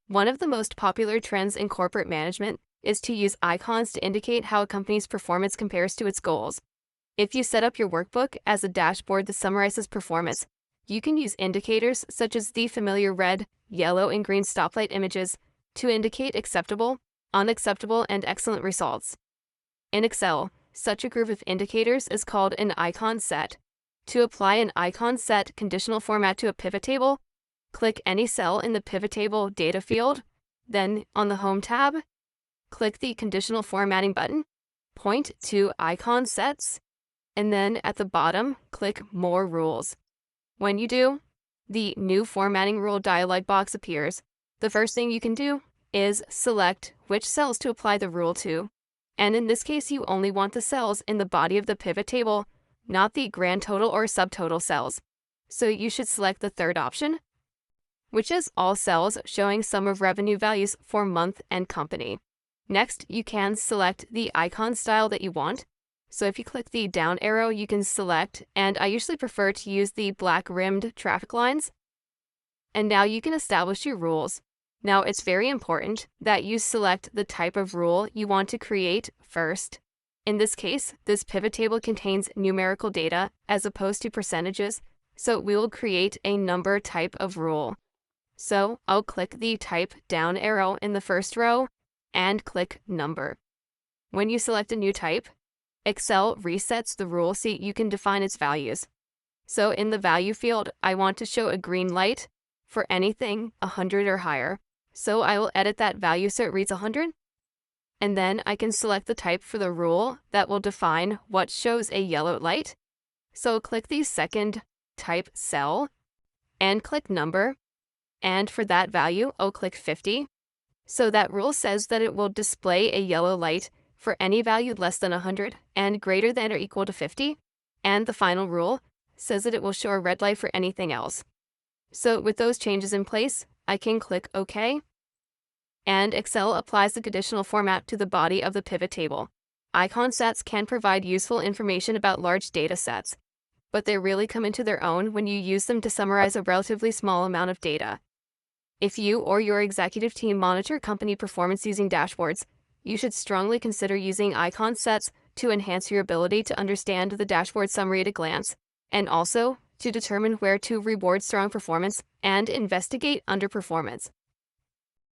One of the most popular trends in corporate management is to use icons to indicate how a company's performance compares to its goals. If you set up your workbook as a dashboard that summarizes performance, you can use indicators such as the familiar red, yellow, and green stoplight images to indicate acceptable, unacceptable, and excellent results. In Excel, such a group of indicators is called an icon set. To apply an icon set conditional format to a pivot table, click any cell in the PivotTable data field, then on the Home tab, click the Conditional Formatting button, point to Icon Sets, and then at the bottom, click More Rules. When you do, the New Formatting Rule dialog box appears. The first thing you can do is select which cells to apply the rule to, and in this case, you only want the cells in the body of the pivot table, not the grand total or subtotal cells. So you should select the third option, which is all cells showing sum of revenue values for month and company. Next, you can select the icon style that you want. So if you click the down arrow, you can select, and I usually prefer to use the black rimmed traffic lines. And now you can establish your rules. Now it's very important that you select the type of rule you want to create first. In this case, this pivot table contains numerical data as opposed to percentages, so we will create a number type of rule. So I'll click the type down arrow in the first row and click number. When you select a new type, Excel resets the rule so you can define its values. So in the value field, I want to show a green light for anything 100 or higher. So I will edit that value so it reads 100. And then I can select the type for the rule that will define what shows a yellow light. So click the second type cell and click number. And for that value, I'll click 50. So that rule says that it will display a yellow light for any value less than 100 and greater than or equal to 50. And the final rule says that it will show a red light for anything else. So with those changes in place, I can click OK. And Excel applies the conditional format to the body of the pivot table. Icon sets can provide useful information about large data sets, but they really come into their own when you use them to summarize a relatively small amount of data. If you or your executive team monitor company performance using dashboards, you should strongly consider using icon sets to enhance your ability to understand the dashboard summary at a glance, and also to determine where to reward strong performance and investigate underperformance.